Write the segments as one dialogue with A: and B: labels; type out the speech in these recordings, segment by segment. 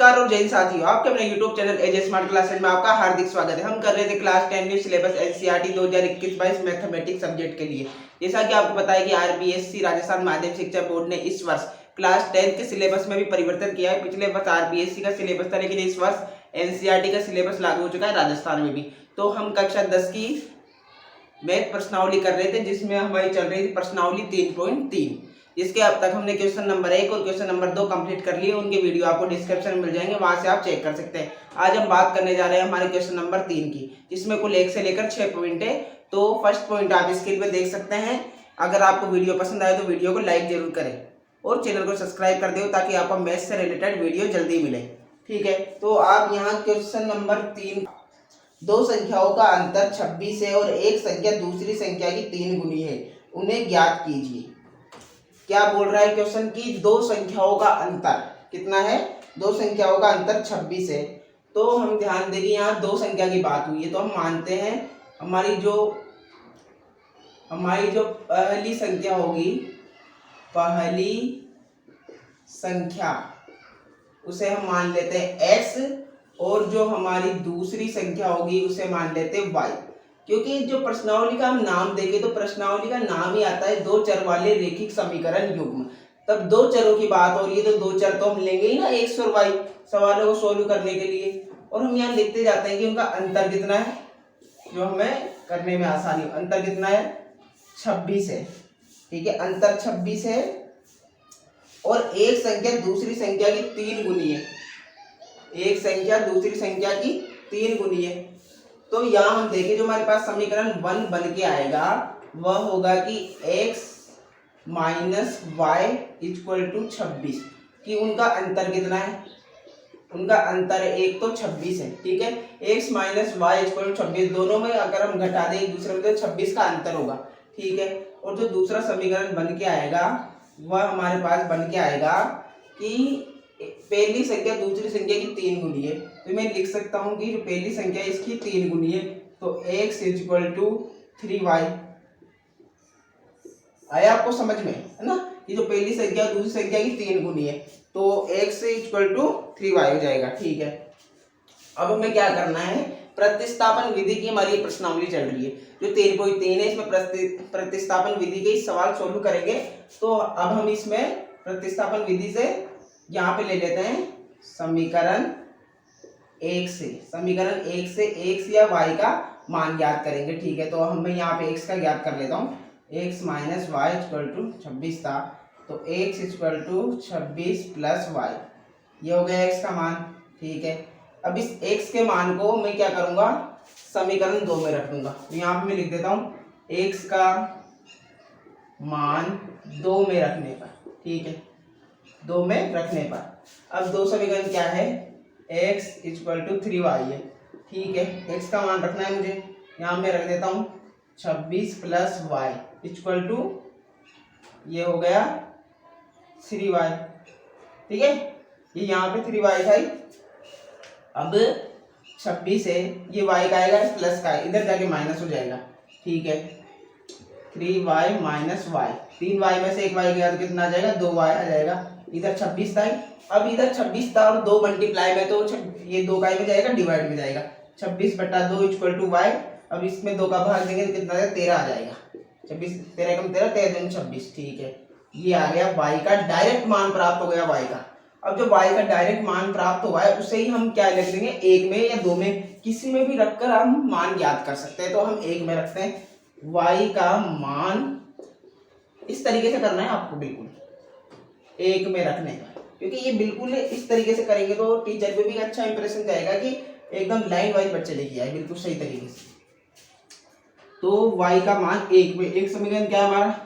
A: नमस्कार और जय हिंद साथियों, आपके अपने YouTube चैनल एजे स्मार्ट क्लासेज में आपका हार्दिक स्वागत है। हम कर रहे थे class 10 new syllabus NCERT 2021-22 mathematics subject के लिए। जैसा कि आपको पता है कि आरबीएससी राजस्थान माध्यमिक शिक्षा बोर्ड ने इस वर्ष क्लास 10 के सिलेबस में भी परिवर्तन किया है। पिछले वर्ष आरबीएससी का सिलेबस था, लेकिन इस वर्ष एनसीईआरटी का सिलेबस लागू हो चुका है राजस्थान में भी। तो हम कक्षा 10 की मैथ प्रश्नावली कर रहे थे, जिसमें हमारी चल रही थी प्रश्नावली 3.3, जिसके अब तक हमने क्वेश्चन नंबर 1 और क्वेश्चन नंबर 2 कंप्लीट कर लिए। उनके वीडियो आपको डिस्क्रिप्शन में मिल जाएंगे, वहां से आप चेक कर सकते हैं। आज हम बात करने जा रहे हैं हमारे क्वेश्चन नंबर 3 की, जिसमें कुल 1 से लेकर 6 पॉइंट है। तो फर्स्ट पॉइंट आप स्क्रीन पे देख सकते हैं। अगर आपको वीडियो पसंद आए तो वीडियो को लाइक जरूर करें और चैनल को सब्सक्राइब कर दो, ताकि आपको मैथ से रिलेटेड वीडियो जल्दी मिले। ठीक है, तो आप यहाँ क्वेश्चन नंबर 3, दो संख्याओं का अंतर 26 है और एक संख्या दूसरी संख्या की 3 गुनी है, उन्हें ज्ञात कीजिए। क्या बोल रहा है क्वेश्चन की दो संख्याओं का अंतर कितना है? दो संख्याओं का अंतर 26 है। तो हम ध्यान देंगे, यहाँ दो संख्या की बात हुई है, तो हम मानते हैं हमारी जो पहली संख्या होगी, पहली संख्या उसे हम मान लेते हैं x, और जो हमारी दूसरी संख्या होगी उसे मान लेते हैं y। क्योंकि जो प्रश्नावली का हम नाम देखें तो प्रश्नावली का नाम ही आता है दो चर वाले रैखिक समीकरण युग्म। तब दो चरों की बात हो रही है तो दो चर तो हम लेंगे ही ना, x और y, सवालों को सोल्व करने के लिए। और हम यहाँ लिखते जाते हैं कि उनका अंतर कितना है, जो हमें करने में आसानी हो। अंतर कितना है? 26 है। ठीक है, अंतर 26 है और एक संख्या दूसरी संख्या की 3 गुनी है। एक संख्या दूसरी संख्या की 3 गुनी है। तो यहाँ हम देखें, जो हमारे पास समीकरण 1 बन के आएगा वह होगा कि x minus y equal to 26, कि उनका अंतर कितना है? उनका अंतर एक तो 26 है। ठीक है, x minus y equal to 26, दोनों में अगर हम घटा दें एक दूसरे में तो 26 का अंतर होगा। ठीक है, और जो दूसरा समीकरण बन के आएगा वह हमारे पास बन के आएगा कि पहली संख्या दूसरी संख्या की 3 गुनी है। तो मैं लिख सकता हूं कि जो पहली संख्या है इसकी 3 गुनी है, तो x इक्वल टू 3y। आया आपको समझ में, है ना? कि जो पहली संख्या दूसरी संख्या की 3 गुनी है, तो x इक्वल टू 3y हो जाएगा। ठीक है, अब हमें क्या करना है? प्रतिस्थापन विधि की हमारी प्रश्नावली चल रही है, जो 3.3 है, इसमें प्रतिस्थापन विधि के सवाल सोल्व करेंगे। तो अब हम इसमें प्रतिस्थापन विधि से यहाँ पे ले लेते हैं समीकरण 1 से x या y का मान ज्ञात करेंगे। ठीक है, तो हम यहाँ पे x का ज्ञात कर लेता हूँ। x minus y equal to 26 था, तो x equal to 26 plus y, ये हो गया x का मान। ठीक है, अब इस x के मान को मैं क्या करूँगा? समीकरण 2 में रख दूंगा। तो यहाँ पे मैं लिख देता हूँ x का मान 2 में रखने पर। ठीक है, 2 में रखने पर अब दो समीकरण क्या है? x इक्वल टू 3y है। ठीक है, x का मान रखना है मुझे, यहाँ मैं रख देता हूँ 26 प्लस वाई इक्वल टू, ये हो गया 3y। ठीक है, ये यहाँ पे 3y था। अब 26 है, ये y का आएगा प्लस का है, इधर जाके माइनस हो जाएगा। ठीक है, 3y माइनस वाई, 3y में से एक y गया तो कितना आ जाएगा? 2y आ जाएगा। इधर 26 था, अब इधर 26 था और 2 मल्टीप्लाई में, तो ये 2 का में जाएगा, डिवाइड में जाएगा। 26/2 इक्वल टू वाई। अब इसमें 2 का भाग देंगे तो कितना आ जाएगा? 13 आ जाएगा। 26 13 कम 13, 13 दूनी 26। ठीक है, ये आ गया y का डायरेक्ट मान प्राप्त हो गया y का। अब जो y का डायरेक्ट मान प्राप्त हुआ है उसे ही हम क्या लिख देंगे? 1 में या 2 में, किसी में भी रखकर हम मान ज्ञात कर सकते हैं। तो हम 1 में रखते हैं। y का मान इस तरीके से करना है आपको, बिल्कुल 1 में रखने का, क्योंकि ये बिल्कुल इस तरीके से करेंगे तो टीचर पे भी अच्छा इंप्रेशन जाएगा कि एकदम लाइन वाइज बच्चे लेके आए, बिल्कुल सही तरीके से। तो y का मान 1 में, एक समीकरण क्या है हमारा?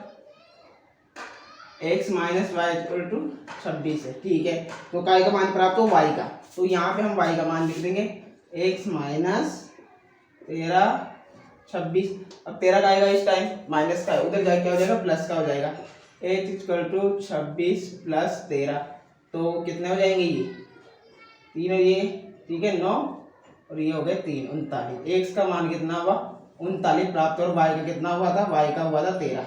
A: x minus y equal to 26 है। ठीक है, तो काय का मान प्राप्त हो? y का, तो यहाँ पे हम y का मान लिख देंगे x माइनस 13 26। अब 13 का आएगा इस टाइम, माइनस का है, उधर जाके क्या हो जाएगा? प्लस का हो जाएगा। x इक्वल टू 26 प्लस 13, तो कितने हो जाएंगे? ये 3 हो, ये ठीक है 9, और ये हो गए 3, 39। x का मान कितना हुआ? 39 प्राप्त, और y का कितना हुआ था? y का हुआ था 13।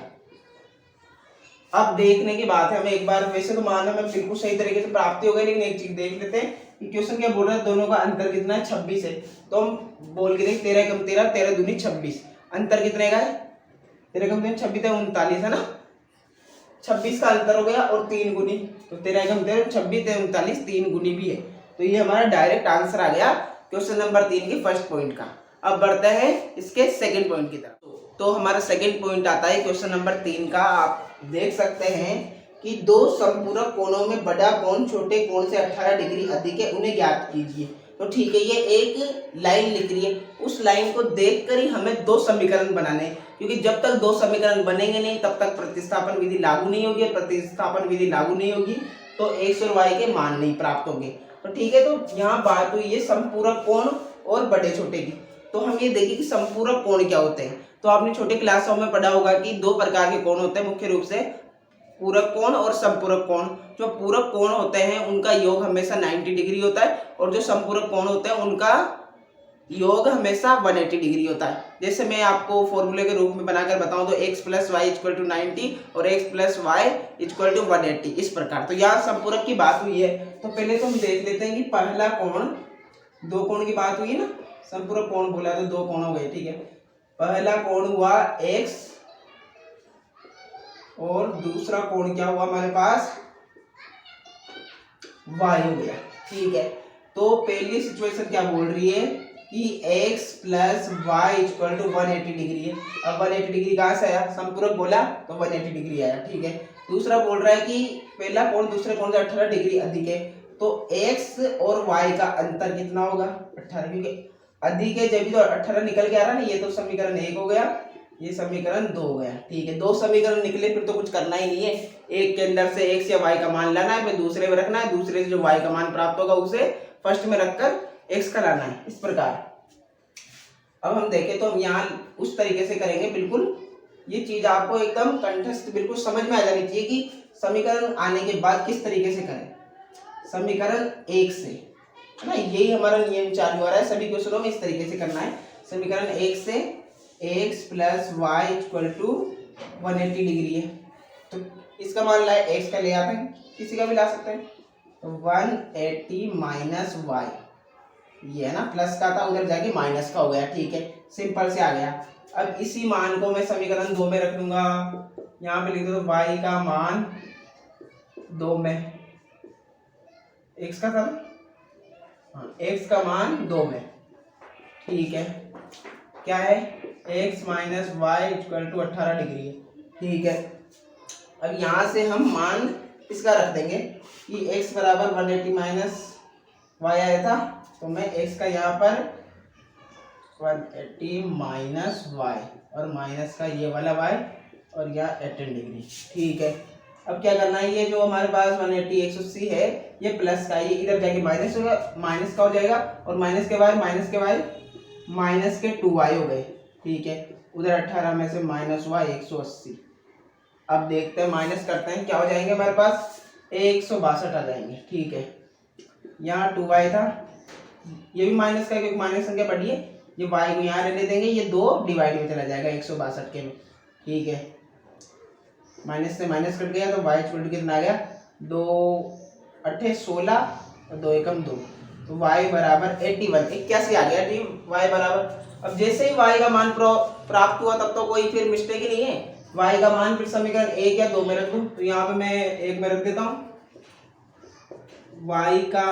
A: अब देखने की बात है, हमें एक बार वैसे तो मानने में बिल्कुल सही तरीके से प्राप्ति हो गई, लेकिन एक चीज देख लेते हैं कि क्वेश्चन क्या बोल रहा है, दोनों का अंतर कितना है 26 है। तो हम बोल के देख 13 कम 13, 13 दूनी 26, अंतर कितने का है 13 कम 13 26 है 39 है ना, 26 का अंतर हो गया और 3 गुनी, तो 13 कम 13 26 है 39, 3 गुनी भी है। तो ये हमारा डायरेक्ट आंसर आ गया क्वेश्चन नंबर 3 के फर्स्ट पॉइंट का। अब बढ़ते हैं इसके सेकंड पॉइंट की तरफ। तो हमारा सेकंड पॉइंट आता है क्वेश्चन नंबर 3 का। आप देख सकते हैं कि दो संपूरक कोणों में बड़ा कोण छोटे कोण से 18 डिग्री अधिक है, उन्हें ज्ञात कीजिए। तो ठीक है, ये एक लाइन लिख रही है, उस लाइन को देखकर ही हमें दो समीकरण बनाने हैं, क्योंकि जब तक दो समीकरण बनेंगे नहीं तब तक प्रतिस्थापन विधि लागू नहीं होगी, प्रतिस्थापन विधि लागू नहीं होगी तो x और y के मान नहीं प्राप्त होंगे। तो ठीक है, तो यहाँ बात हुई है संपूरक कोण और बड़े छोटे की। तो हम ये देखिए कि संपूरक कोण क्या होते हैं। तो आपने छोटे क्लासों में पढ़ा होगा कि दो प्रकार के कोण होते हैं, मुख्य रूप से पूरक कोण और संपूरक कोण। जो पूरक कोण होते हैं उनका योग हमेशा 90 डिग्री होता है, और जो संपूरक कोण होते हैं उनका योग हमेशा 180 डिग्री होता है। जैसे मैं आपको फॉर्मूले के रूप में बनाकर बताऊं तो x plus y equal to 90 और x plus y equal to 180, इस प्रकार। तो यहाँ संपूरक की बात हुई है, तो पहले तो हम देख लेते हैं कि पहला कोण, दो कोण की बात हुई है ना, संपूरक कोण बोला तो दो कोण हो गए, ठीक है। पहला कोण हुआ x और दूसरा कोण क्या हुआ हमारे पास y हो गया, ठीक है। तो पहली सिचुएशन क्या बोल रही है कि x plus y equal to 180 degree है। अब 180 डिग्री कहाँ से आया, संपूरक बोला तो 180 डिग्री आया, ठीक है। दूसरा बोल रहा है कि पहला कोण दूसरे कोण से 18 डिग्री अधिक है, तो x और y का अंतर कितना होगा 18, क्योंकि अधिक है जब तो 18 निकल के आ रहा ना, ये तो समीकरण 1 हो गया, ये समीकरण 2 हो गया, ठीक है। दो समीकरण निकले फिर तो कुछ करना ही नहीं है, एक के अंदर से x या y का मान लाना है, फिर दूसरे में रखना है, दूसरे से जो y का मान प्राप्त होगा उसे फर्स्ट में रखकर x का लाना है, इस प्रकार। अब हम देखें तो हम यहाँ उस तरीके से करेंगे, बिल्कुल ये चीज आपको एकदम कंठस्थ बिल्कुल समझ में आ जानी चाहिए कि समीकरण आने के बाद किस तरीके से करें। समीकरण 1 से, है ना, यही हमारा नियम चालू हो रहा है सभी क्वेश्चनों में, इस तरीके से करना है। समीकरण 1 से x plus y equal to 180 degree है, तो इसका मान लाए x का ले आते हैं, किसी का भी ला सकते हैं, तो 180 माइनस वाई, ये है ना, प्लस का था उधर जाके माइनस का हो गया, ठीक है, सिंपल से आ गया। अब इसी मान को मैं समीकरण 2 में रख लूंगा, यहाँ पे लिख दो y का मान 2 में, x का था ना, हाँ, x का मान 2 में, ठीक है, क्या है x minus y equal to 18 degree है, ठीक है। अब यहाँ से हम मान इसका रख देंगे कि x बराबर 180 माइनस वाई आया था, तो मैं x का यहाँ पर 180 माइनस वाई और माइनस का ये वाला y और यहाँ 18 डिग्री, ठीक है। अब क्या करना है, ये जो हमारे पास 180 180 है, ये प्लस का, ये इधर जाके माइनस होगा, माइनस का हो जाएगा, और माइनस के y माइनस के 2y हो गए, ठीक है। उधर 18 में से माइनस हुआ 180। अब देखते हैं माइनस करते हैं, क्या हो जाएंगे हमारे पास 162 आ जाएंगे, ठीक है। यहाँ 2y था, ये भी माइनस का, क्योंकि माइनस संख्या बढ़ी है, ये y को यहाँ रहने देंगे, ये 2 डिवाइड में चला जाएगा 162 के में, ठीक है। माइनस से माइनस कट गया तो y इक्वल कितना आ गया 2 8 16 और 2 एकम 2, तो y बराबर 81 आ गया, ठीक, y बराबर। अब जैसे ही y का मान प्राप्त हुआ तब तो कोई फिर मिस्टेक ही नहीं है, y का मान फिर समीकरण 1 या 2 में रख दूं, तो यहाँ पे मैं 1 में रख देता हूँ, y का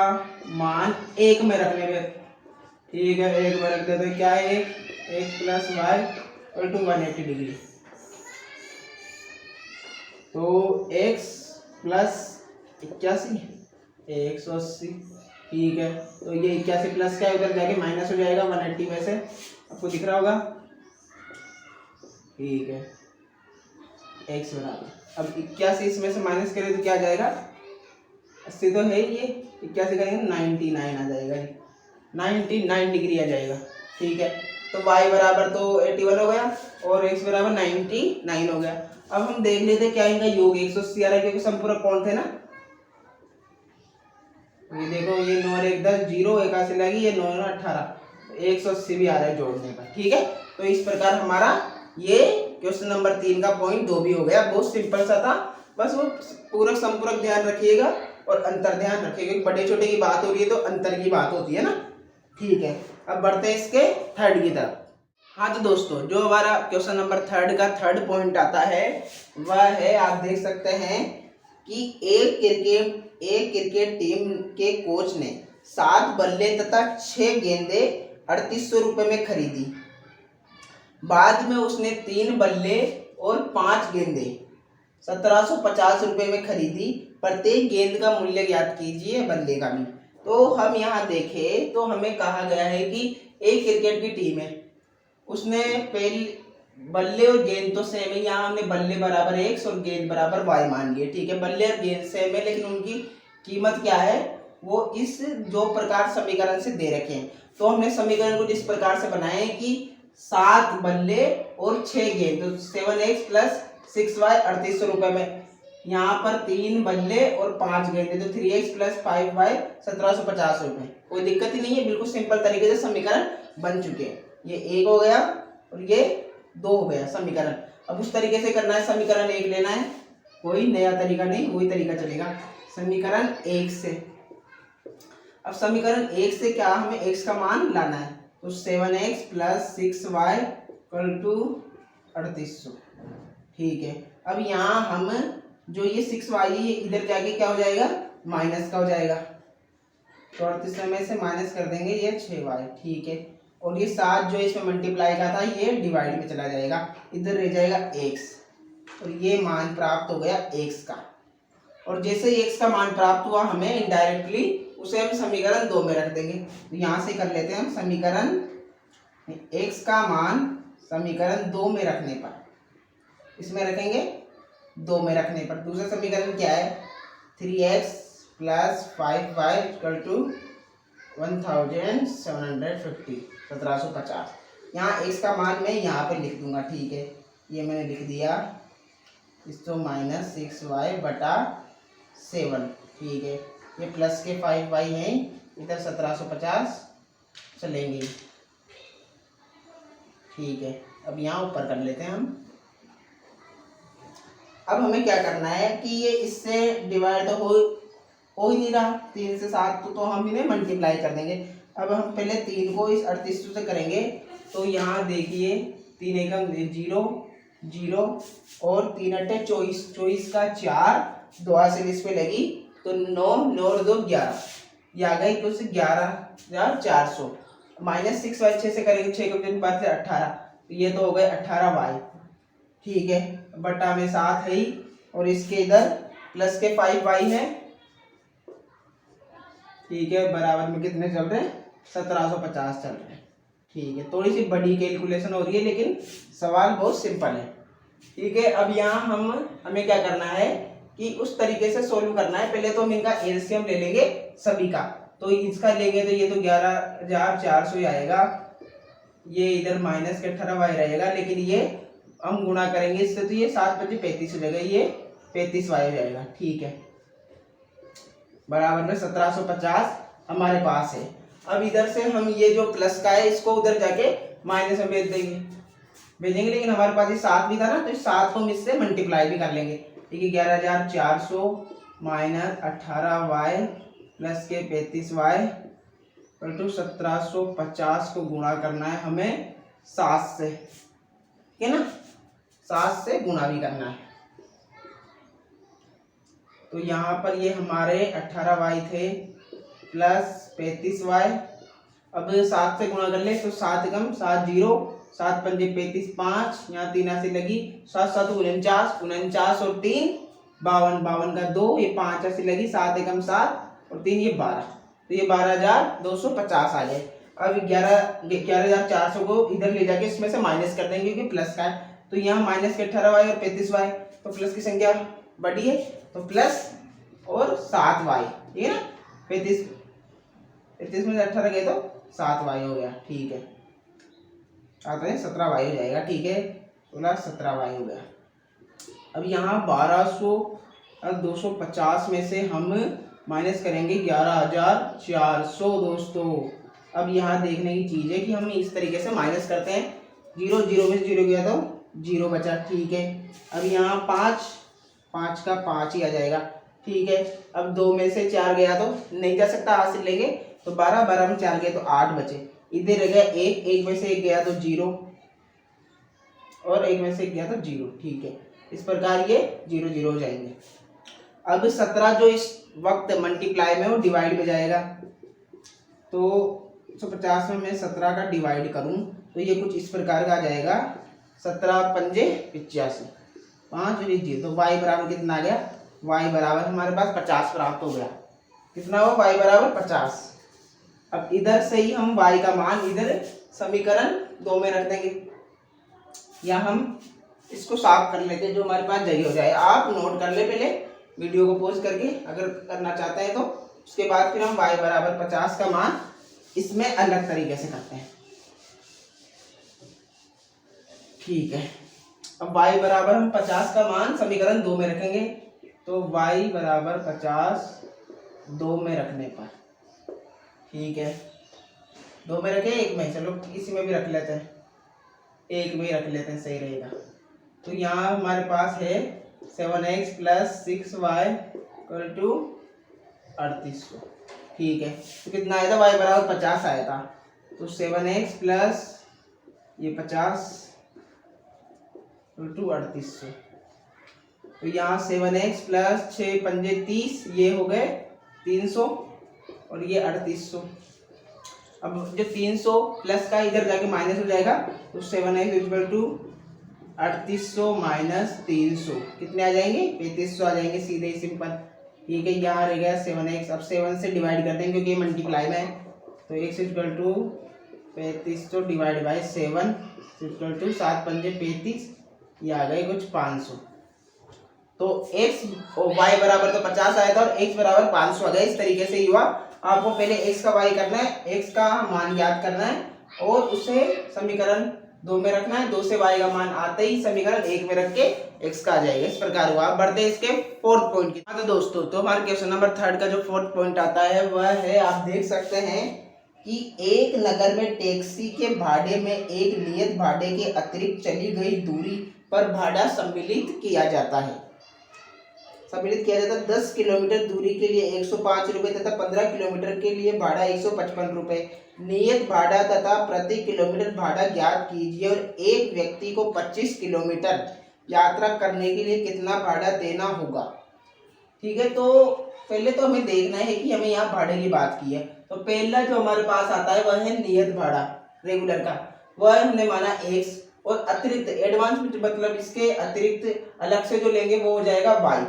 A: मान 1 में रखने में, ठीक है, 1 में रख देते हैं, क्या है x प्लस वाई और टू 180 डिग्री, तो x प्लस 81 180, ठीक है। तो ये 81 प्लस क्या है, उधर जाके माइनस हो जाएगा 180 में से, आपको दिख रहा होगा, ठीक है, x बराबर। अब 81 इसमें से माइनस करें तो क्या आ जाएगा 80 तो है, ये 81 करेंगे 99 आ जाएगा, 99 डिग्री आ जाएगा, ठीक है। तो y बराबर तो 81 हो गया और x बराबर 99 हो गया। अब हम देख लेते क्या इनका योग 180 आ रहा है, क्योंकि संपूरक कोण थे ना, ये देखो, ये 9 और 1 10 0 81 लगी, ये 9 और 18 180 भी आ रहा है जोड़ने पर, ठीक है। तो इस प्रकार हमारा ये क्वेश्चन नंबर 3 का पॉइंट 2 भी हो गया, बहुत सिंपल सा था, बस वो पूरक संपूरक ध्यान रखिएगा, और अंतर ध्यान रखें, क्योंकि बड़े छोटे की बात हो रही है तो अंतर की बात होती है ना। ठीक है, अब बढ़ते हैं इसके थर्ड की तरफ। हाँ तो दोस्तों, जो हमारा क्वेश्चन नंबर थर्ड का थर्ड पॉइंट आता है वह है, आप देख सकते हैं कि एक क्रिकेट टीम के कोच ने 7 बल्ले तथा 6 गेंदे 3800 रुपये में खरीदी। बाद में उसने 3 बल्ले और 5 गेंदे 1750 रुपये में खरीदी। प्रत्येक गेंद का मूल्य ज्ञात कीजिए, बल्ले का भी। तो हम यहाँ देखें तो हमें कहा गया है कि एक क्रिकेट की टीम है, उसने पहले बल्ले और गेंद तो सेम है, यहाँ हमने बल्ले बराबर x और गेंद बराबर y मान लिए। ठीक है, बल्ले और गेंद सेम है, लेकिन उनकी कीमत क्या है वो इस जो प्रकार समीकरण से दे रखे हैं। तो हमने समीकरण को जिस प्रकार से बनाए हैं कि 7 बल्ले और 6 गेंद, तो 7x + 6y 3800 रुपये में। यहाँ पर 3 बल्ले और 5 गेंदे, तो 3x + 5y 1750 रुपये। कोई दिक्कत ही नहीं है, बिल्कुल सिंपल तरीके से समीकरण बन चुके हैं। ये 1 हो गया और ये 2 हो गया समीकरण। अब उस तरीके से करना है, समीकरण 1 लेना है, कोई नया तरीका नहीं, वही तरीका चलेगा समीकरण 1 से। अब समीकरण 1 से क्या हमें x का मान लाना है, तो 7x + 6y = 3800। ठीक है, अब यहाँ हम जो ये 6y है ये इधर जाके क्या हो जाएगा, माइनस का हो जाएगा, तो 3800 में से माइनस कर देंगे ये 6y। ठीक है, और ये 7 जो इसमें मल्टीप्लाई का था ये डिवाइड में चला जाएगा, इधर रह जाएगा x, और ये मान प्राप्त हो गया x का। और जैसे ही x का मान प्राप्त हुआ हमें इनडायरेक्टली उसे हम समीकरण 2 में रख देंगे। तो यहाँ से कर लेते हैं हम समीकरण x का मान समीकरण 2 में रखने पर, इसमें रखेंगे 2 में रखने पर। दूसरा समीकरण क्या है, 3x + 5y = 1750, 1750। यहाँ x का मान मैं यहाँ पे लिख दूंगा। ठीक है, ये मैंने लिख दिया, इसको -6y/7। ठीक है, ये प्लस के 5y हैं, इधर 1750 चलेंगे। ठीक है, अब यहाँ ऊपर कर लेते हैं हम। अब हमें क्या करना है कि ये इससे डिवाइड हो ही नहीं रहा, 3 से 7, तो हम इन्हें मल्टीप्लाई कर देंगे। अब हम पहले 3 को इस 3800 से करेंगे, तो यहाँ देखिए 3 एकम 0 0 और 3 अट्ठे 24, 24 का 4, 2 से इस पे लगी तो 9, 9 और 2 11, ये आ गई, तो 11,400 -6y 6 से करेंगे, 6 के बाद से 18, तो ये तो हो गए 18y। ठीक है, बटा में 7 है ही, और इसके इधर प्लस के 5y है। ठीक है, बराबर में कितने चल रहे हैं, 1750 चल रहे हैं। ठीक है, थोड़ी सी बड़ी कैलकुलेशन हो रही है, लेकिन सवाल बहुत सिंपल है। ठीक है, अब यहाँ हमें क्या करना है कि उस तरीके से सोल्व करना है। पहले तो हम इनका एलसीएम ले लेंगे सभी का, तो इसका लेंगे तो ये तो 11,400 ही आएगा, ये इधर माइनस के 18y रहेगा, लेकिन ये हम गुणा करेंगे इससे, तो ये 7 × 5 = 35 हो जाएगा, ये 35y हो जाएगा। ठीक है, बराबर में 1750 हमारे पास है। अब इधर से हम ये जो प्लस का है इसको उधर जाके माइनस में भेजेंगे, लेकिन हमारे पास ये 7 भी था ना, तो इस 7 को हम इससे मल्टीप्लाई भी कर लेंगे। ठीक है, 11,400 - 18y प्लस के 35y = 1750 को गुणा करना है हमें 7 से, ठीक है ना, 7 से गुणा भी करना है। तो यहाँ पर ये हमारे 18y थे प्लस 35y, अब 7 से गुणा कर ले तो 7 × 7 0, 7 × 5 = 35, 5 यहाँ 3 ऐसी लगी, 7 7 49, 49 और 3 52, 52 का 2, ये 5 ऐसी लगी, 7 × 7 और 3 ये 12, तो ये 12,250 आ जाए। अब 11,400 को इधर ले जाके इसमें से माइनस कर देंगे, क्योंकि प्लस का है, तो यहाँ माइनस के 18y और 35y, तो प्लस की संख्या बढ़ी है, तो प्लस और 7y, ठीक है ना, 35 में से 18 गए तो 7y हो गया। ठीक है, आते हैं 17y हो जाएगा। ठीक है, 16 17y हो गया। अब यहाँ 1200 और 250 में से हम माइनस करेंगे 11,400 दोस्तों। अब यहाँ देखने की चीज़ है कि हम इस तरीके से माइनस करते हैं, 0 0 में से 0 गया तो 0 बचा। ठीक है, अब यहाँ 5 का 5 ही आ जाएगा, ठीक है। अब 2 में से 4 गया तो नहीं जा सकता, हाथ से लेंगे तो 12, 12 में 4 गए तो 8 बचे। इधर रह गया 1, 1 में से 1 गया तो 0 और 1 में से 1 गया तो 0। ठीक है, इस प्रकार ये 0 0 हो जाएंगे। अब 17 जो इस वक्त मल्टीप्लाई में वो डिवाइड में जाएगा, तो 150 में मैं 17 का डिवाइड करूं तो ये कुछ इस प्रकार का आ जाएगा, 17 पंजे 85, 5 और 0। तो y बराबर कितना आ गया, y बराबर हमारे पास 50 प्राप्त हो गया। कितना हो, y बराबर 50। अब इधर से ही हम y का मान इधर समीकरण 2 में रख देंगे, या हम इसको साफ कर लेते हैं जो हमारे पास जगह हो जाए। आप नोट कर ले पहले वीडियो को पॉज करके, अगर करना चाहते हैं तो उसके बाद फिर हम y बराबर 50 का मान इसमें अलग तरीके से करते हैं। ठीक है, अब y बराबर हम 50 का मान समीकरण 2 में रखेंगे, तो y बराबर 50 2 में रखने पर, ठीक है, 2 में रखे 1 में, चलो इसी में भी रख लेते हैं, 1 में ही रख लेते हैं, सही रहेगा। तो यहाँ हमारे पास है 7x plus 6y equal to 3800। ठीक है, तो कितना आया था, y बराबर 50 आया था, तो 7x प्लस ये 50 इक्वल टू 3800। तो यहाँ 7x प्लस 6 पंजे 30, ये हो गए 300 और ये 3800। अब जो 300 प्लस का इधर जाके माइनस हो जाएगा, तो 7x इक्वल टू 3800 माइनस 300 कितने आ जाएंगे, 3500 आ जाएंगे, सीधे ही सिंपल। ठीक है, यहाँ रह गया 7x, अब 7 से डिवाइड कर देंगे क्योंकि ये मल्टीप्लाई में है, तो x equal to 3500 divide by 7 equal to 7 पंजे 35, ये आ गए कुछ 500। तो x और y बराबर तो 50 आया था और x बराबर 500 आ गया। इस तरीके से हुआ, आपको पहले x का y करना है, x का मान ज्ञात करना है और उसे समीकरण 2 में रखना है। 2 से y का मान आते ही समीकरण 1 में रख के x का आ जाएगा। इस प्रकार हुआ। बढ़ते हैं इसके 4th पॉइंट की। तो दोस्तों, तो हमारे क्वेश्चन नंबर 3 का जो 4th पॉइंट आता है वह है, आप देख सकते हैं कि एक नगर में टैक्सी के भाड़े में एक नियत भाड़े के अतिरिक्त चली गई दूरी पर भाड़ा सम्मिलित किया जाता है। 10 किलोमीटर दूरी के लिए 105 रुपये तथा 15 किलोमीटर के लिए भाड़ा 155 रुपये। नियत भाड़ा तथा प्रति किलोमीटर भाड़ा ज्ञात कीजिए और एक व्यक्ति को 25 किलोमीटर यात्रा करने के लिए कितना भाड़ा देना होगा। ठीक है, तो पहले तो हमें देखना है कि हमें यहाँ भाड़े की बात की है, तो पहला जो हमारे पास आता है वह है नियत भाड़ा रेगुलर का, वह हमने माना x, और अतिरिक्त एडवांस मतलब इसके अतिरिक्त अलग से जो लेंगे वो हो जाएगा y।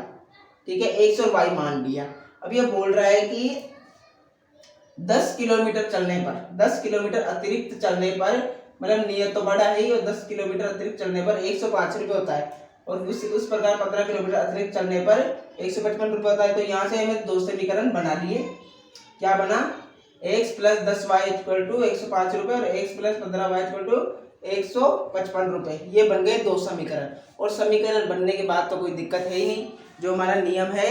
A: ठीक है, x और y मान लिया। अब ये बोल रहा है कि 10 किलोमीटर चलने पर, 10 किलोमीटर अतिरिक्त चलने पर, मतलब नियत तो बड़ा है ही, और 10 किलोमीटर अतिरिक्त चलने पर 105 रुपये होता है, और उस प्रकार 15 किलोमीटर अतिरिक्त चलने पर 155 रुपये होता है। तो यहाँ से हमें 2 समीकरण बना लिए। क्या बना, x plus 10y equal to 105 रुपये और x plus 15y equal to 155 रुपये। ये बन गए 2 समीकरण। और समीकरण बनने के बाद तो कोई दिक्कत है ही नहीं, जो हमारा नियम है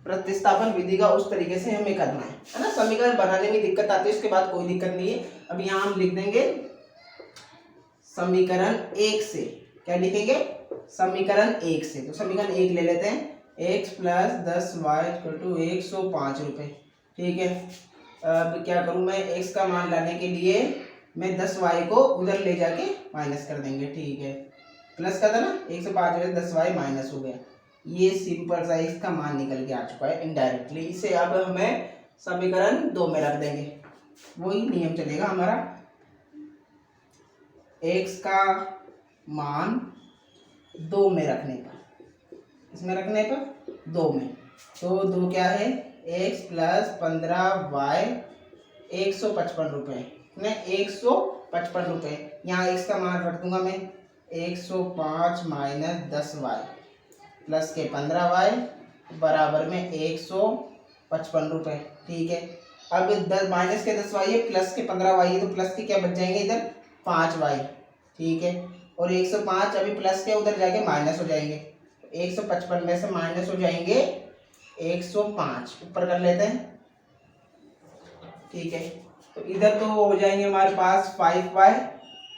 A: प्रतिस्थापन विधि का उस तरीके से हमें करना है ना। समीकरण बनाने में दिक्कत आती है, उसके बाद कोई दिक्कत नहीं है। अब यहाँ हम लिख देंगे समीकरण 1 से, क्या लिखेंगे, समीकरण 1 से। तो समीकरण 1 ले लेते हैं, x plus 10y equal to 105 रुपये। ठीक है, अब क्या करूँ मैं, x का मान लाने के लिए मैं 10y को उधर ले जाके माइनस कर देंगे। ठीक है, प्लस का था ना, 105 में 10y माइनस हो गया, ये सिंपल सा इसका मान निकल के आ चुका है इनडायरेक्टली। इसे अब हमें समीकरण 2 में रख देंगे, वही नियम चलेगा हमारा, x का मान 2 में रखने पर, इसमें रखने पर 2 में, तो 2 क्या है, x प्लस 15y 155 रुपये, 155 रुपये। यहाँ x का मान रख दूंगा मैं 105 माइनस 10y प्लस के 15y बराबर में 155 रुपये। ठीक है, अब 10 माइनस के 10y है, प्लस के 15y है, तो प्लस के क्या बच जाएंगे इधर 5y। ठीक है, और 105 अभी प्लस के उधर जाके माइनस हो जाएंगे, 155 में से माइनस हो जाएंगे 105, ऊपर कर लेते हैं। ठीक है, तो इधर तो हो जाएंगे हमारे पास 5y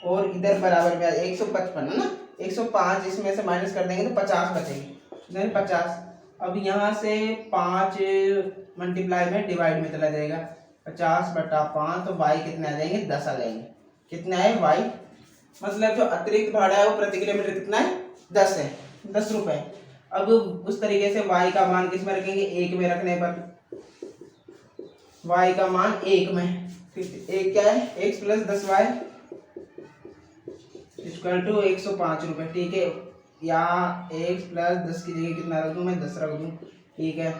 A: और इधर बराबर में 155 है ना, 105 इसमें से माइनस कर देंगे तो 50 बचेंगे, नहीं 50। अब यहाँ से 5 मल्टीप्लाई में डिवाइड में चला जाएगा, 50/5, तो y कितने आ जाएंगे, 10 आ जाएंगे। कितने आए y, मतलब जो अतिरिक्त भाड़ा है वो प्रति किलोमीटर कितना है, 10 है, 10 रुपए। अब उस तरीके से y का मान किस में रखेंगे, 1 में रखने पर y का मान 1 में, फिर 1 क्या है, x + 10y = 105 रुपए। ठीक है, यहाँ x + 10 की जगह कितना रख दूं मैं, 10 रख दूं। ठीक है,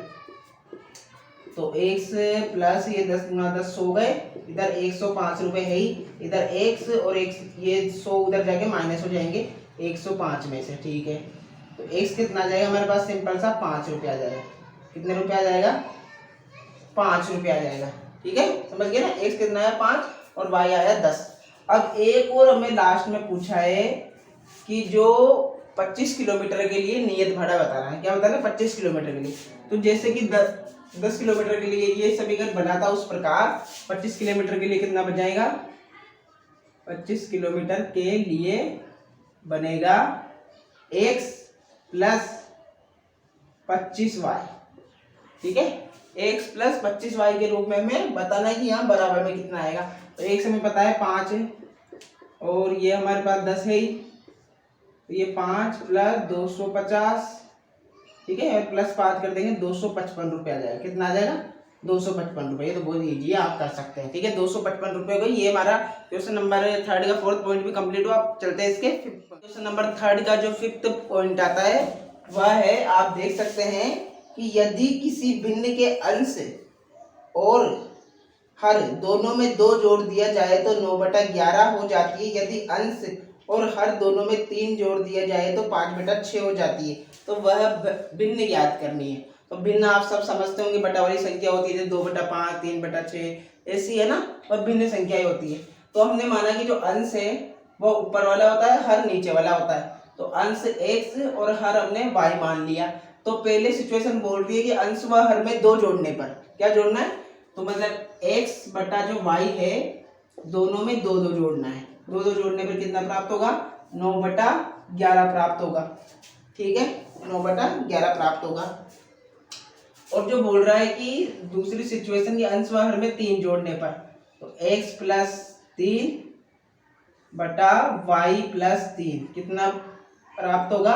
A: तो x प्लस ये 10 × 10 100 गए, इधर 105 रुपए है ही, इधर x और x ये 100 उधर जाके माइनस हो जाएंगे 105 में से। ठीक है, तो x कितना आ जाएगा हमारे पास, सिंपल सा 5 रुपये आ जाएगा। कितने रुपये आ जाएगा, 5 रुपये आ जाएगा। ठीक है, समझ गए ना, x कितना है 5 और y आया 10। अब एक और हमें लास्ट में पूछा है कि जो 25 किलोमीटर के लिए नियत भाड़ा बताना है। क्या बताना है, 25 किलोमीटर के लिए। तो जैसे कि 10 किलोमीटर के लिए ये समीकरण बना था, उस प्रकार 25 किलोमीटर के लिए कितना बन जाएगा, 25 किलोमीटर के लिए बनेगा x + 25y। ठीक है, x + 25y के रूप में हमें बताना है कि यहाँ बराबर में कितना आएगा। तो x हमें पता है 5 है और ये हमारे पास 10 है ही, तो ये 5 + 250, ठीक है, और +5 कर देंगे 255 रुपये आ जाएगा। कितना आ जाएगा, 255 रुपये। ये तो बहुत ईजी है, आप कर सकते हैं। ठीक है, 255 रुपये को, ये हमारा क्वेश्चन नंबर 3 का 4th पॉइंट भी कंप्लीट हुआ। आप चलते हैं इसके क्वेश्चन नंबर 3 का जो 5th पॉइंट आता है वह है, आप देख सकते हैं कि यदि किसी भिन्न के अंश और हर दोनों में 2 जोड़ दिया जाए तो 9/11 हो जाती है। यदि अंश और हर दोनों में 3 जोड़ दिया जाए तो 5/6 हो जाती है। तो वह भिन्न याद करनी है। तो भिन्न आप सब समझते होंगे, बटा वाली संख्या होती है, 2/5, 3/6 ऐसी है ना, और भिन्न संख्याएं होती है। तो हमने माना कि जो अंश है वो ऊपर वाला होता है, हर नीचे वाला होता है। तो अंश x और हर हमने y मान लिया। तो पहले सिचुएशन बोल रही है कि अंश व हर में 2 जोड़ने पर क्या जोड़ना है, तो मतलब x बटा जो y है दोनों में 2 जोड़ना है। 2 जोड़ने पर कितना प्राप्त होगा, 9/11 प्राप्त होगा। ठीक है, 9/11 प्राप्त होगा। और जो बोल रहा है कि दूसरी सिचुएशन की अंश व हर में 3 जोड़ने पर, तो x + 3 बटा y + 3 कितना प्राप्त होगा,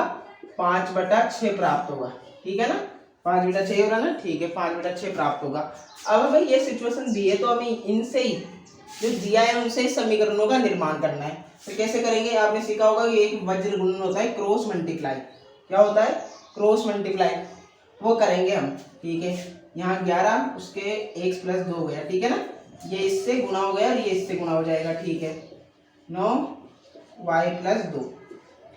A: 5/6 प्राप्त होगा। ठीक है ना, 5/6 हो रहा ना। ठीक है, 5/6 प्राप्त होगा। अब हमें ये सिचुएशन दी है तो हमें इनसे ही जो दिया है उनसे ही समीकरणों का निर्माण करना है। तो कैसे करेंगे, आपने सीखा होगा कि एक वज्र गुणन होता है, क्रॉस मल्टीप्लाई। क्या होता है, क्रॉस मल्टीप्लाई, वो करेंगे हम। ठीक है, यहाँ 11 उसके x + 2 हो गया। ठीक है ना, ये इससे गुना हो गया और ये इससे गुना हो जाएगा। ठीक है, 9y + 2।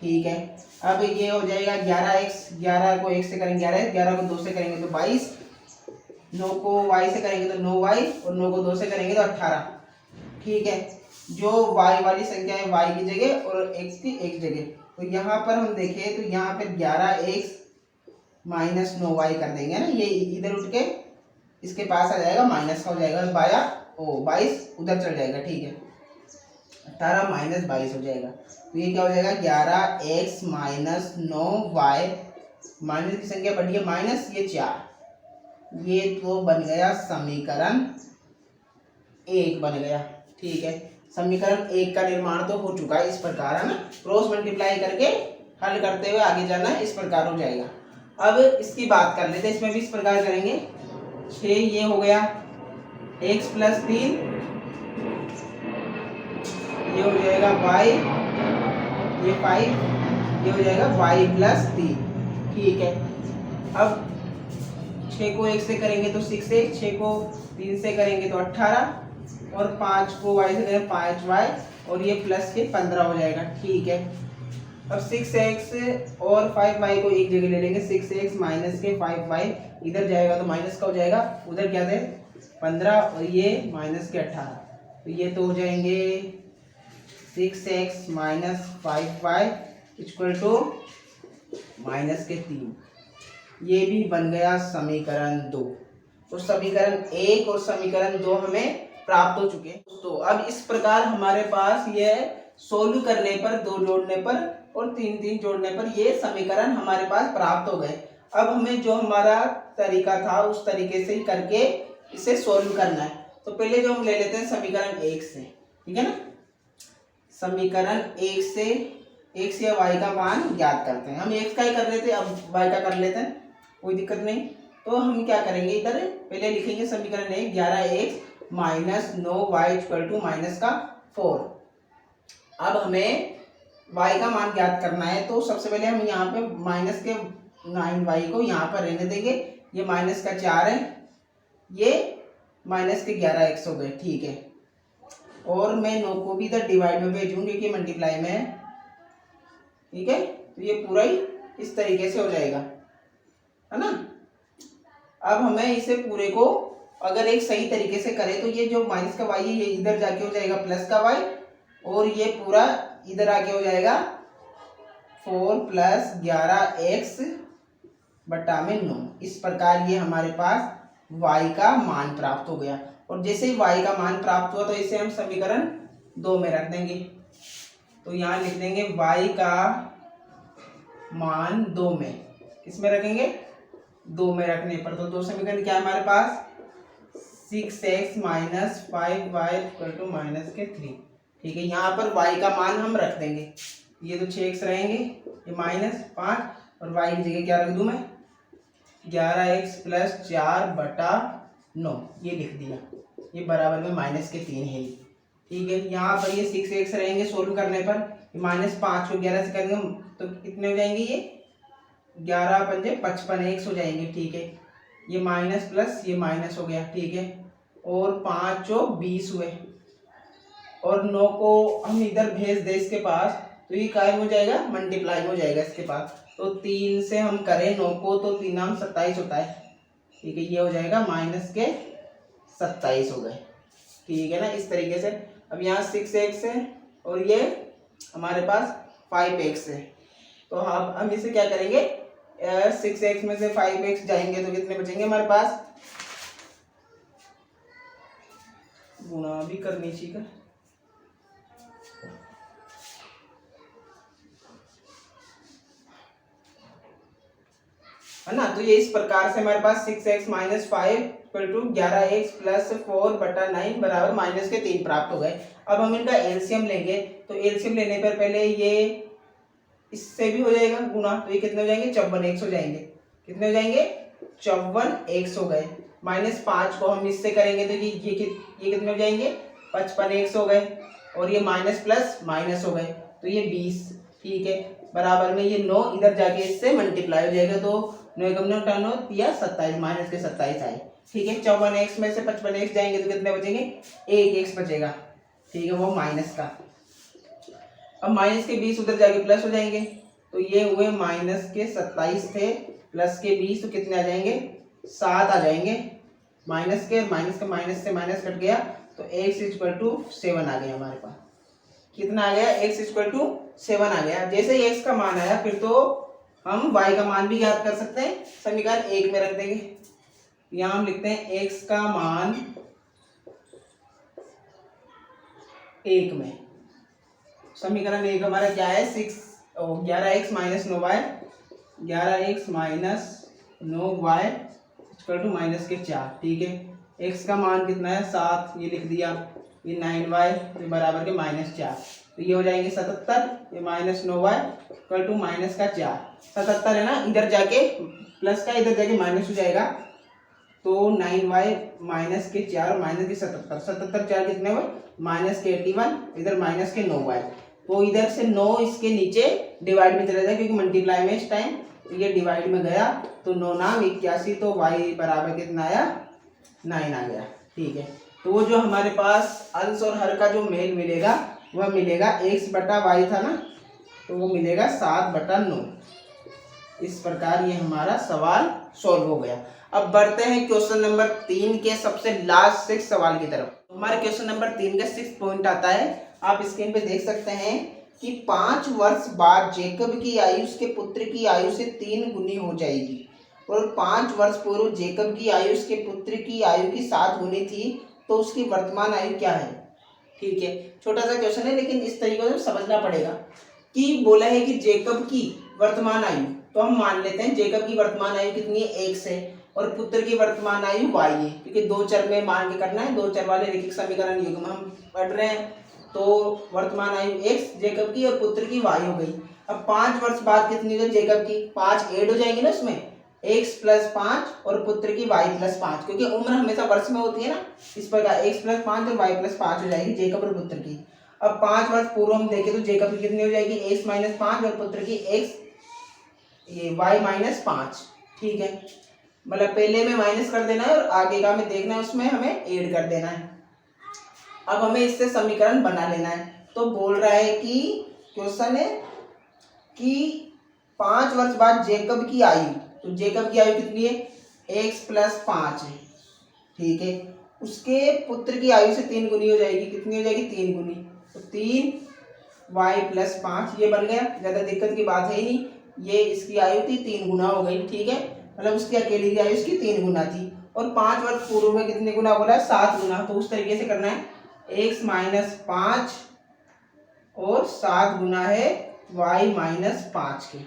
A: ठीक है, अब ये हो जाएगा 11x, 11 को 1 से करेंगे 11x, 11 को 2 से करेंगे तो 22, 9 को y से करेंगे तो 9y और 9 को 2 से करेंगे तो 18। ठीक है, जो y वाली संख्या है y की जगह और x की x जगह। तो यहाँ पर हम देखें तो यहाँ पर 11x - 9y कर देंगे ना, ये इधर उठ के इसके पास आ जाएगा, माइनस का हो जाएगा, 22 उधर चल जाएगा। ठीक है, 18 - 22 हो जाएगा। तो ये क्या हो जाएगा, 11x - 9y, माइनस की संख्या बढ़ी है माइनस, ये 4, ये तो बन गया समीकरण 1 बन गया। ठीक है, समीकरण 1 का निर्माण तो हो चुका है इस प्रकार, है ना। क्रॉस मल्टीप्लाई करके हल करते हुए आगे जाना है, इस प्रकार हो जाएगा। अब इसकी बात कर लेते हैं, इसमें भी इस प्रकार करेंगे। 6 ये हो गया, x + 3 ये हो जाएगा y, ये 5 ये हो जाएगा y + 3। ठीक है, अब 6 को 1 से करेंगे तो 6x, 6 को 3 से करेंगे तो 18 और 5 को y से करेंगे 5y और ये प्लस के 15 हो जाएगा। ठीक है, अब 6x और 5y को एक जगह ले लेंगे, 6x - के 5y इधर जाएगा तो माइनस का हो जाएगा, उधर क्या थे 15 और ये माइनस के 18, तो ये तो हो जाएंगे 6x - 5y = -3। ये भी बन गया समीकरण 2। तो समीकरण 1 और समीकरण 2 हमें प्राप्त हो चुके। तो अब इस प्रकार हमारे पास ये सोल्व करने पर, 2 जोड़ने पर और 3 जोड़ने पर ये समीकरण हमारे पास प्राप्त हो गए। अब हमें जो हमारा तरीका था उस तरीके से ही करके इसे सोल्व करना है। तो पहले जो हम ले लेते हैं समीकरण 1 से, ठीक है ना। समीकरण 1 से x या y का मान ज्ञात करते हैं। हम x का ही कर रहे थे, अब y का कर लेते हैं, कोई दिक्कत नहीं। तो हम क्या करेंगे, इधर पहले लिखेंगे समीकरण 1 11x minus 9y equal to minus का 4। अब हमें y का मान ज्ञात करना है, तो सबसे पहले हम यहाँ पे माइनस के 9y को यहाँ पर रहने देंगे। ये माइनस का 4 है, ये माइनस के 11x हो गए, ठीक है। और मैं 9 को भी इधर डिवाइड में भेजूंगी क्योंकि मल्टीप्लाई में है, ठीक है। तो ये पूरा ही इस तरीके से हो जाएगा, है ना। अब हमें इसे पूरे को अगर एक सही तरीके से करें तो ये जो माइनस का y है ये इधर जाके हो जाएगा प्लस का y, और ये पूरा इधर आके हो जाएगा 4 प्लस 11x बटा में 9। इस प्रकार ये हमारे पास y का मान प्राप्त हो गया। और जैसे ही y का मान प्राप्त हुआ तो इसे हम समीकरण 2 में रख देंगे। तो यहाँ लिख देंगे y का मान 2 में, किसमें रखेंगे, 2 में रखने पर। तो दो समीकरण क्या है हमारे पास, 6x minus 5y equal to minus के 3, ठीक है। यहाँ पर y का मान हम रख देंगे, ये तो 6x रहेंगे, ये माइनस 5 और y की जगह क्या रख दूँ मैं, 11x प्लस 4 बटा 9, ये लिख दिया। ये बराबर में माइनस के 3 है, ठीक है। यहाँ पर ये 6x रहेंगे सोल्व करने पर, माइनस 5 को 11 से करेंगे तो कितने हो जाएंगे, ये 11 पंजे 55 x हो जाएंगे, ठीक है। ये माइनस प्लस ये माइनस हो गया, ठीक है। और 5 चो 20 हुए, और 9 को हम इधर भेज दे इसके पास तो ये काय हो जाएगा, मल्टीप्लाई हो जाएगा इसके पास। तो 3 से हम करें 9 को तो 3 नाम 27 होता है, ठीक है। ये हो जाएगा माइनस के 27 हो गए, ठीक है ना, इस तरीके से। अब यहाँ 6x है और ये हमारे पास 5x है। तो हम इसे क्या करेंगे, 6x में से 5x जाएंगे तो कितने बचेंगे हमारे पास, गुणा भी करनी चाहिए, है ना। तो ये इस प्रकार से हमारे पास 6x minus 5 equal to 11x plus 4 बटा 9 बराबर माइनस के 3 प्राप्त हो गए। अब हम इनका एलसीएम लेंगे, तो एलसीएम लेने पर पहले ये इससे भी हो जाएगा गुणा, तो ये कितने हो जाएंगे, 54x हो जाएंगे। कितने हो जाएंगे, 54x हो गए। माइनस 5 को हम इससे करेंगे तो ये कितने हो जाएंगे, 55x हो गए। और ये माइनस प्लस माइनस हो गए तो ये 20, ठीक है। बराबर में ये 9 इधर जाके इससे मल्टीप्लाई हो जाएगा, तो 9 कम 9 टर्न या 27, माइनस के 27 आए, ठीक है। 54x में से 55x जाएंगे तो कितने बचेंगे, 1x बचेगा, ठीक है, वो माइनस का। अब माइनस के 20 उधर जाके प्लस हो जाएंगे, तो ये हुए माइनस के 27 थे प्लस के 20 तो कितने आ जाएंगे, 7 आ जाएंगे। माइनस से माइनस कट गया तो x इक्वल टू 7 आ गया हमारे पास। कितना आ गया, x इक्वल टू 7 आ गया। जैसे ही x का मान आया फिर तो हम y का मान भी ज्ञात कर सकते हैं, समीकरण 1 में रख देंगे। यहाँ हम लिखते हैं x का मान 1 में, समीकरण 1 हमारा क्या है, 11x minus 9y, 11x minus 9y equal to minus के 4, ठीक है। x का मान कितना है, 7, ये लिख दिया। ये 9y बराबर के माइनस 4, तो ये हो जाएंगे 77, ये minus 9y equal to minus का 4। 77 है ना, इधर जाके प्लस का इधर जाके माइनस हो जाएगा, तो 9y माइनस के 4 माइनस के 77, 77 4 कितने हुए, माइनस के 81, इधर माइनस के 9y। तो इधर से 9 इसके नीचे डिवाइड में चला जाए क्योंकि मल्टीप्लाई में इस टाइम, तो ये डिवाइड में गया तो 9 नाम 81, तो y बराबर कितना आया, 9 आ गया, ठीक है। तो वो जो हमारे पास अंश और हर का जो मेल मिलेगा वह मिलेगा x बटा y था ना, तो वो मिलेगा 7 बटा 9। इस प्रकार ये हमारा सवाल सॉल्व हो गया। अब बढ़ते हैं क्वेश्चन नंबर 3 के सबसे लास्ट 6 सवाल की तरफ। हमारे क्वेश्चन नंबर 3 का 6 पॉइंट आता है, आप स्क्रीन पे देख सकते हैं कि 5 वर्ष बाद जेकब की आयु उसके पुत्र की आयु से 3 गुनी हो जाएगी, और 5 वर्ष पूर्व जेकब की आयु उसके पुत्र की आयु की 7 गुनी थी, तो उसकी वर्तमान आयु क्या है, ठीक है। छोटा सा क्वेश्चन है लेकिन इस तरीके से समझना पड़ेगा कि बोला है कि जेकब की वर्तमान आयु, तो हम मान लेते हैं जेकब की वर्तमान आयु कितनी है, x है, और पुत्र की वर्तमान आयु y है, क्योंकि दो चर में मान के करना है, दो चर वाले रैखिक समीकरण युग्म हम पढ़ रहे हैं। तो वर्तमान आयु x जेकब की और पुत्र की y हो गई। अब 5 वर्ष बाद कितनी हो जेकब की, 5 ऐड हो जाएंगे ना उसमें, x + 5 और पुत्र की y + 5, क्योंकि उम्र हमेशा वर्ष में होती है ना, इस प्रकार x + 5 और y + 5 हो जाएगी जेकब और पुत्र की। अब 5 वर्ष पूर्व हम देखें तो जेकब की कितनी हो जाएगी, x - 5 और पुत्र की y - 5। ठीक है, मतलब पहले में माइनस कर देना है और आगे का हमें देखना है, उसमें हमें ऐड कर देना है। अब हमें इससे समीकरण बना लेना है। तो बोल रहा है कि क्वेश्चन है कि 5 वर्ष बाद जेकब की आयु, तो जेकब की आयु कितनी है, x + 5 है। ठीक है, उसके पुत्र की आयु से 3 गुनी हो जाएगी, कितनी हो जाएगी, 3 गुनी, तो 3y + 5 ये बन गया। ज़्यादा दिक्कत की बात है ही नहीं, ये इसकी आयु थी 3 गुना हो गई। ठीक है, मतलब उसकी अकेली की आयु इसकी 3 गुना थी, और 5 वर्ष पूर्व में कितने गुना बोला, 7 गुना। तो उस तरीके से करना है, x - 5 और 7 गुना है y - 5 के।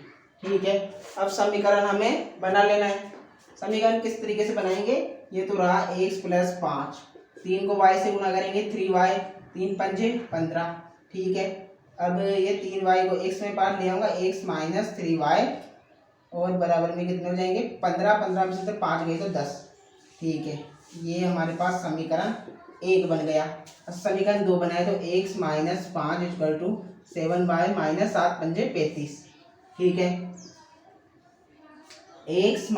A: ठीक है, अब समीकरण हमें बना लेना है। समीकरण किस तरीके से बनाएंगे, ये तो रहा x + 5, 3 को y से गुना करेंगे, 3y, 3 पंजे 15। ठीक है, अब ये 3y को x में पार ले आऊँगा, x - 3y और बराबर में कितने हो जाएंगे, 15, 15 में से तो 5 गए तो 10। ठीक है, ये हमारे पास समीकरण 1 बन गया। समीकरण 2 बनाए तो x - 5 = 7y - 7 पंजे 35। ठीक है, x -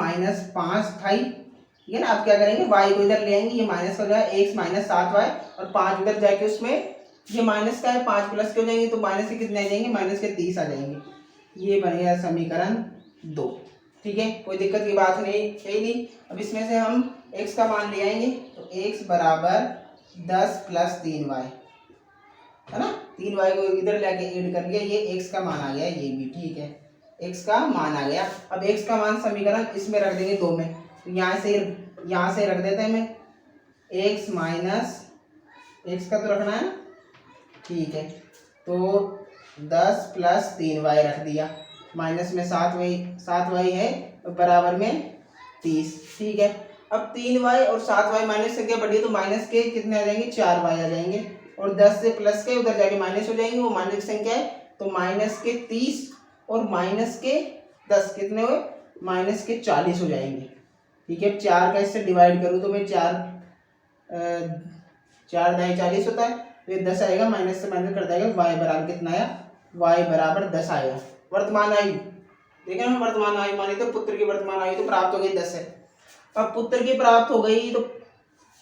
A: 5 था ही, ठीक है ना। अब क्या करेंगे, y को इधर ले आएंगे, ये माइनस हो जाएगा, x - 7y और 5 उधर जाके उसमें ये माइनस का है, 5 प्लस के हो जाएंगे, तो माइनस के कितने आ जाएंगे, माइनस के 30 आ जाएंगे। ये बन गया समीकरण 2। ठीक है, कोई दिक्कत की बात नहीं है ही नहीं। अब इसमें से हम x का मान ले आएंगे, तो x = 10 + 3y, है ना, 3y को इधर लेके ऐड कर लिया, ये x का मान आ गया, ये भी। ठीक है, x का मान आ गया। अब x का मान समीकरण इसमें रख देंगे 2 में, तो यहाँ से रख देते हैं हमें x माइनस x का तो रखना है ना। ठीक है, तो 10 + 3y रख दिया, माइनस में 7y है बराबर में 30। ठीक है, अब 3y और 7y माइनस संख्या बढ़ी तो माइनस के कितने आ जाएंगे, 4y आ जाएंगे, और 10 से प्लस के उधर जाके माइनस हो जाएंगे, वो माइनस संख्या है, तो माइनस के 30 और माइनस के 10 कितने हुए, माइनस के 40 हो जाएंगे। ठीक है, 4 का इससे डिवाइड करूँ तो मैं 4 दाई 40 होता है, तो ये 10 आएगा, माइनस से माइनस कर देगा, y बराबर कितना आया, y बराबर 10 आएगा। वर्तमान आयु देखा ना, वर्तमान आयु मानी तो पुत्र की वर्तमान आयु तो प्राप्त हो गई 10 है। अब पुत्र की प्राप्त हो गई तो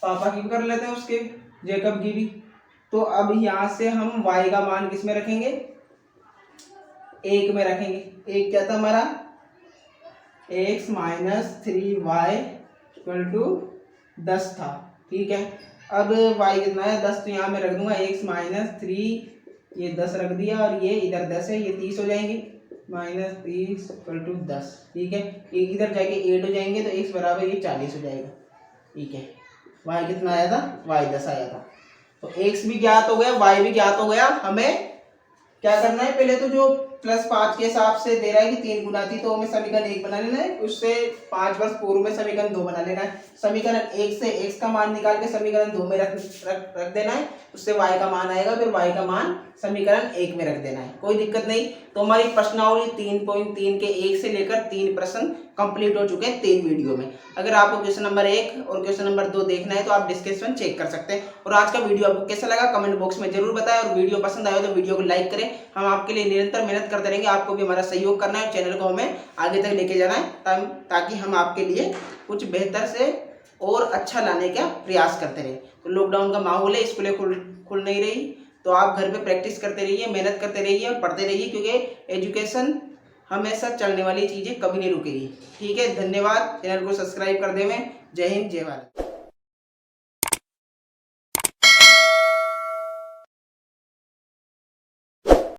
A: पापा की भी कर लेते हैं, उसके जेकब की भी। तो अब यहाँ से हम y का मान किस में रखेंगे, 1 में रखेंगे। 1 क्या था हमारा, x - 3y = 10 था। ठीक है, अब y कितना है, 10, तो यहाँ मैं रख दूंगा x - 3, ये 10 रख दिया, और ये इधर 10 है, ये 30 हो जाएंगे, -30 = 10। ठीक है, ये इधर जाके ऐड हो जाएंगे, तो x बराबर ये 40 हो जाएगा। ठीक है, y कितना आया था, y 10 आया था। तो x भी ज्ञात हो गया, y भी ज्ञात हो गया। हमें क्या करना है, पहले तो जो +5 के हिसाब से दे रहा है कि 3 गुना थी, तो हमें समीकरण 1 बना लेना है, उससे 5 वर्ष पूर्व में समीकरण 2 बना लेना है। समीकरण 1 से x का मान निकाल के समीकरण 2 में रख देना है, उससे y का मान आएगा, फिर y का मान समीकरण 1 में रख देना है, कोई दिक्कत नहीं। तो हमारी प्रश्नावली 3.3 के 1 से लेकर 3 प्रश्न कंप्लीट हो चुके हैं 3 वीडियो में। अगर आपको क्वेश्चन नंबर 1 और क्वेश्चन नंबर 2 देखना है तो आप डिस्क्रिप्शन चेक कर सकते हैं। और आज का वीडियो आपको कैसा लगा कमेंट बॉक्स में जरूर बताएं, और वीडियो पसंद आए तो वीडियो को लाइक करें। हम आपके लिए निरंतर मेहनत करते रहेंगे, आपको भी हमारा सहयोग करना है, चैनल को हमें आगे तक लेके जाना है, ताकि हम आपके लिए कुछ बेहतर से और अच्छा लाने का प्रयास करते रहें। तो लॉकडाउन का माहौल है, स्कूलें खुल नहीं रही, तो आप घर पे प्रैक्टिस करते रहिए, मेहनत करते रहिए और पढ़ते रहिए, क्योंकि एजुकेशन हमेशा चलने वाली चीज़ें कभी नहीं रुकेगी। ठीक है, धन्यवाद। चैनल को सब्सक्राइब कर देवें। जय हिंद, जय भारत।